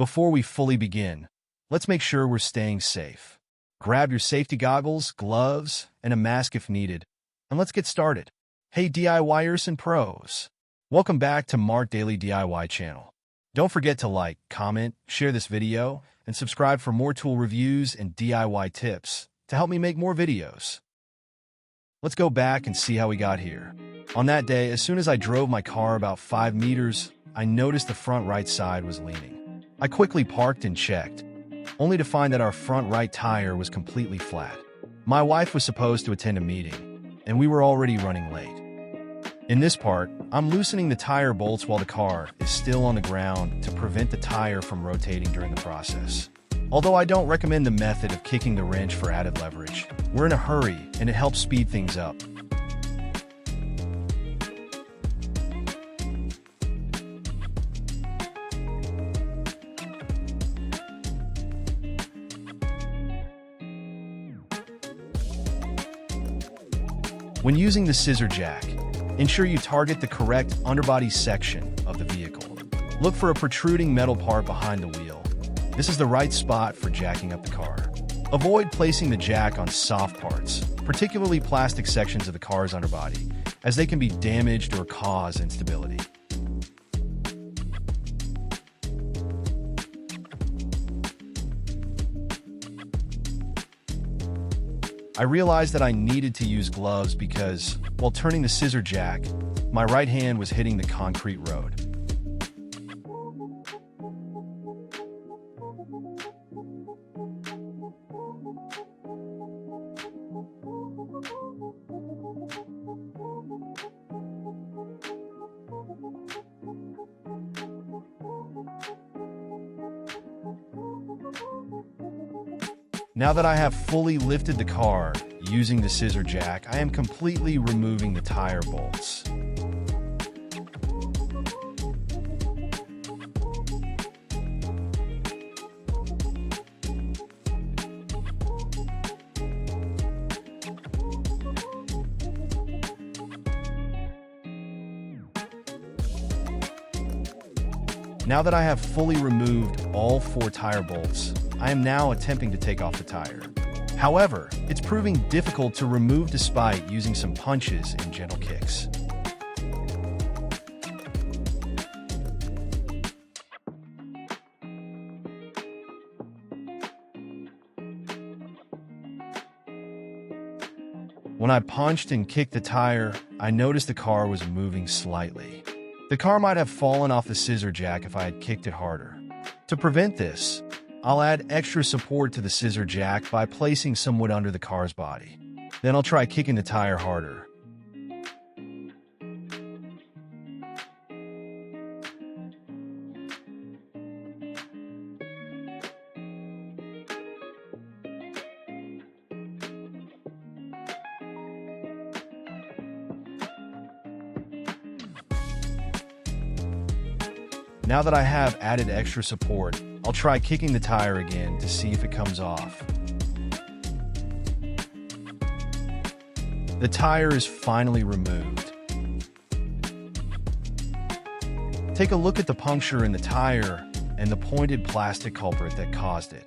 before we fully begin, let's make sure we're staying safe. Grab your safety goggles, gloves, and a mask if needed, and let's get started. Hey DIYers and pros! Welcome back to Mark Daily DIY channel. Don't forget to like, comment, share this video, and subscribe for more tool reviews and DIY tips to help me make more videos. Let's go back and see how we got here. On that day, as soon as I drove my car about 5 meters, I noticed the front right side was leaning. I quickly parked and checked, only to find that our front right tire was completely flat. My wife was supposed to attend a meeting, and we were already running late. In this part, I'm loosening the tire bolts while the car is still on the ground to prevent the tire from rotating during the process. Although I don't recommend the method of kicking the wrench for added leverage, we're in a hurry and it helps speed things up. When using the scissor jack, ensure you target the correct underbody section of the vehicle. Look for a protruding metal part behind the wheel. This is the right spot for jacking up the car. Avoid placing the jack on soft parts, particularly plastic sections of the car's underbody, as they can be damaged or cause instability. I realized that I needed to use gloves because, while turning the scissor jack, my right hand was hitting the concrete road. Now that I have fully lifted the car using the scissor jack, I am completely removing the tire bolts. Now that I have fully removed all 4 tire bolts, I am now attempting to take off the tire. However, it's proving difficult to remove despite using some punches and gentle kicks. When I punched and kicked the tire, I noticed the car was moving slightly. The car might have fallen off the scissor jack if I had kicked it harder. To prevent this, I'll add extra support to the scissor jack by placing some wood under the car's body. Then I'll try kicking the tire harder. Now that I have added extra support, I'll try kicking the tire again to see if it comes off. The tire is finally removed. Take a look at the puncture in the tire and the pointed plastic culprit that caused it.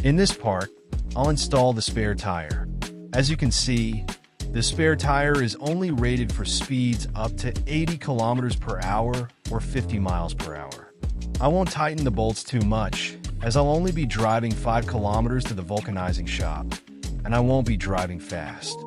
In this part, I'll install the spare tire. As you can see, the spare tire is only rated for speeds up to 80 kilometers per hour or 50 miles per hour. I won't tighten the bolts too much, as I'll only be driving 5 kilometers to the vulcanizing shop, and I won't be driving fast.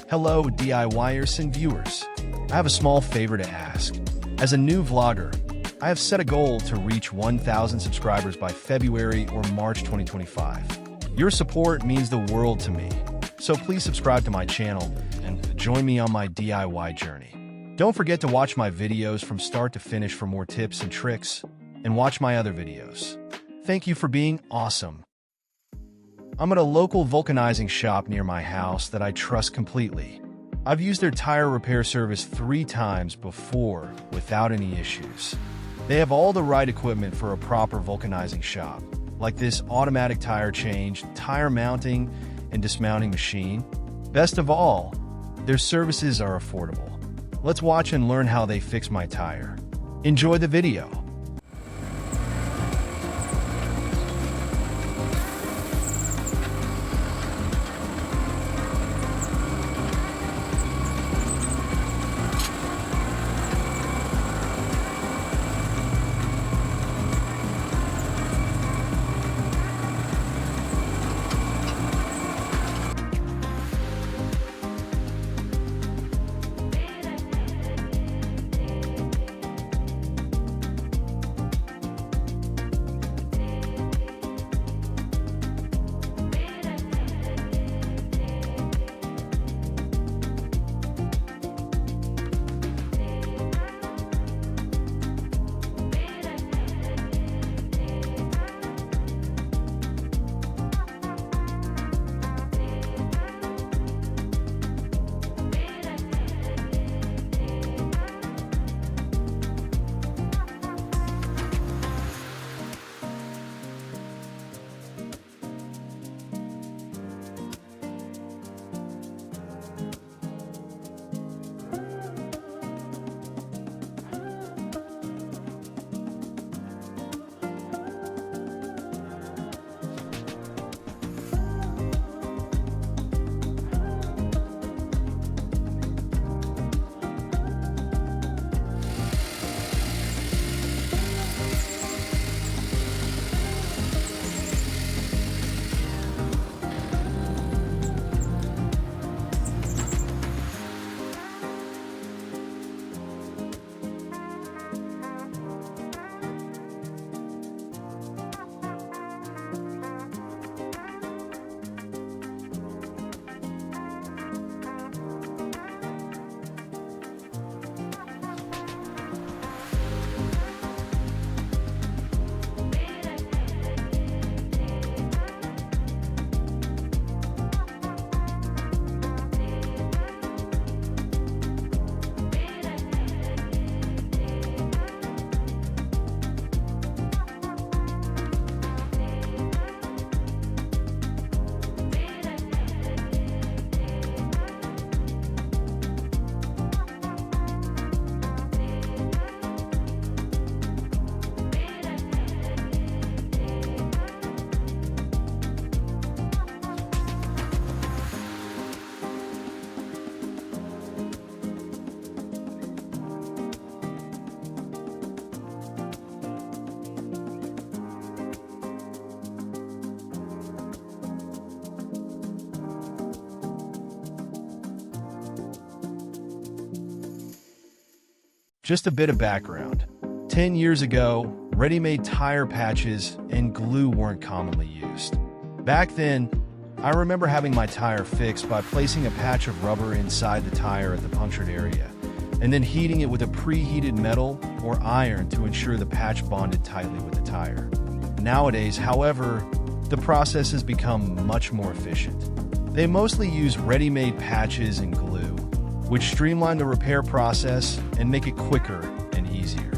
Hello, DIYers and viewers. I have a small favor to ask. As a new vlogger, I have set a goal to reach 1,000 subscribers by February or March 2025. Your support means the world to me, so please subscribe to my channel and join me on my DIY journey. Don't forget to watch my videos from start to finish for more tips and tricks, and watch my other videos. Thank you for being awesome. I'm at a local vulcanizing shop near my house that I trust completely. I've used their tire repair service 3 times before without any issues. They have all the right equipment for a proper vulcanizing shop, like this automatic tire change, tire mounting, and dismounting machine. Best of all, their services are affordable. Let's watch and learn how they fix my tire. Enjoy the video. Just a bit of background. 10 years ago, ready-made tire patches and glue weren't commonly used. Back then, I remember having my tire fixed by placing a patch of rubber inside the tire at the punctured area, and then heating it with a preheated metal or iron to ensure the patch bonded tightly with the tire. Nowadays, however, the process has become much more efficient. They mostly use ready-made patches and glue, which streamline the repair process and make it quicker and easier.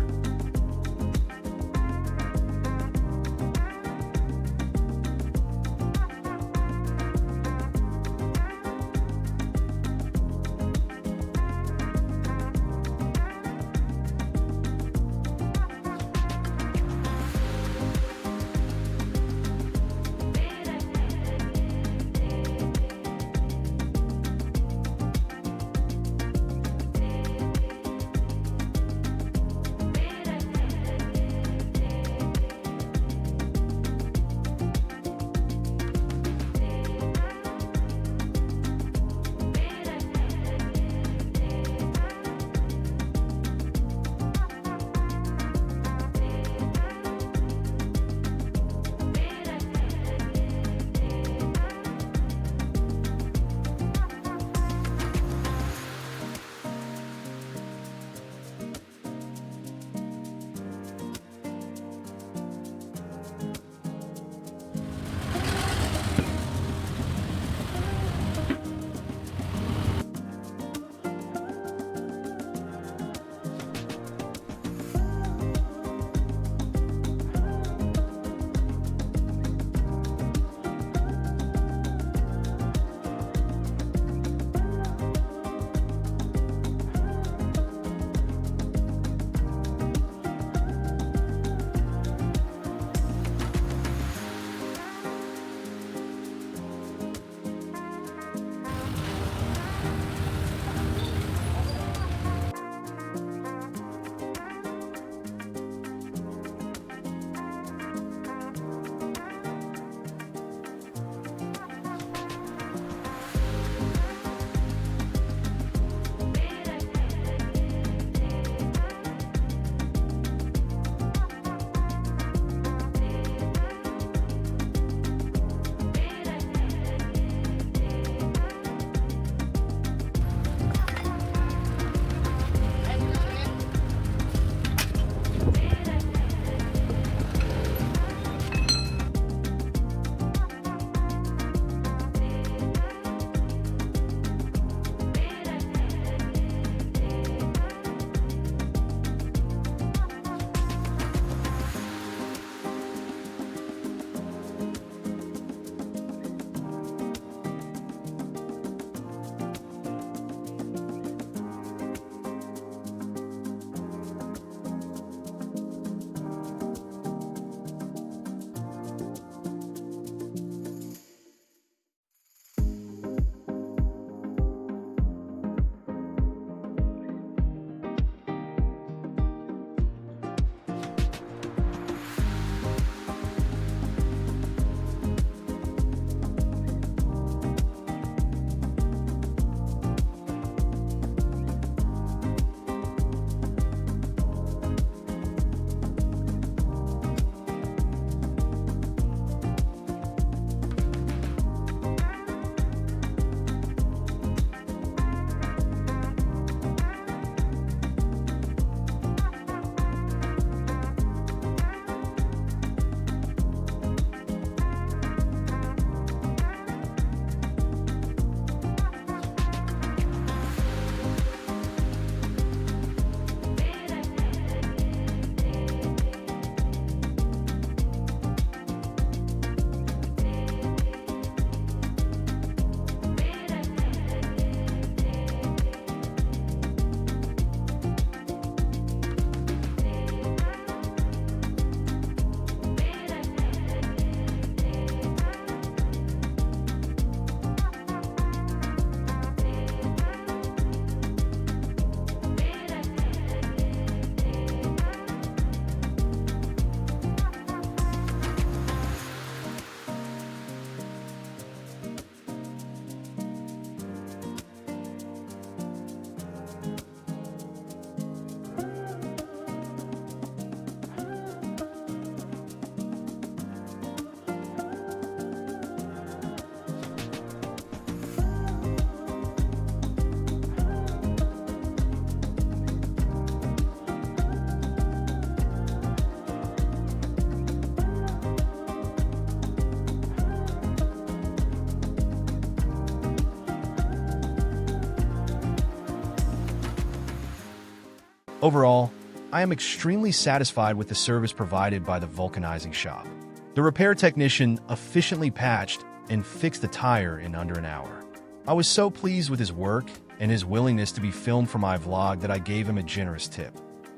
Overall, I am extremely satisfied with the service provided by the Vulcanizing shop. The repair technician efficiently patched and fixed the tire in under an hour. I was so pleased with his work and his willingness to be filmed for my vlog that I gave him a generous tip.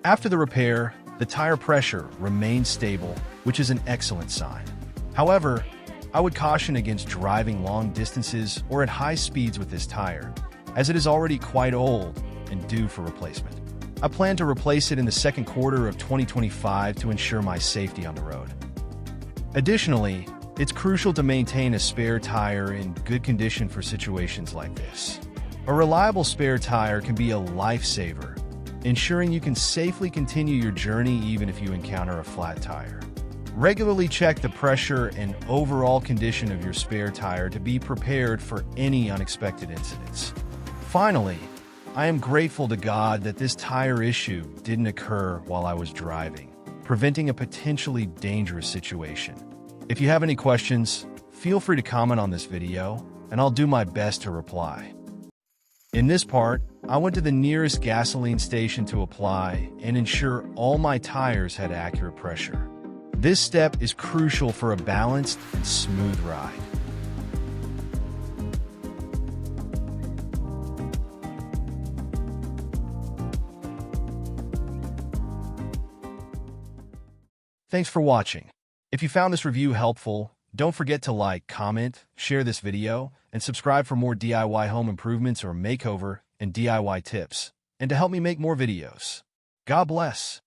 After the repair, the tire pressure remained stable, which is an excellent sign. However, I would caution against driving long distances or at high speeds with this tire, as it is already quite old and due for replacement. I plan to replace it in the second quarter of 2025 to ensure my safety on the road. Additionally, it's crucial to maintain a spare tire in good condition for situations like this. A reliable spare tire can be a lifesaver, ensuring you can safely continue your journey even if you encounter a flat tire. Regularly check the pressure and overall condition of your spare tire to be prepared for any unexpected incidents. Finally, I am grateful to God that this tire issue didn't occur while I was driving, preventing a potentially dangerous situation. If you have any questions, feel free to comment on this video, and I'll do my best to reply. In this part, I went to the nearest gasoline station to apply and ensure all my tires had accurate pressure. This step is crucial for a balanced and smooth ride. Thanks for watching. If you found this review helpful, don't forget to like, comment, share this video, and subscribe for more DIY home improvements or makeover and DIY tips, and to help me make more videos. God bless.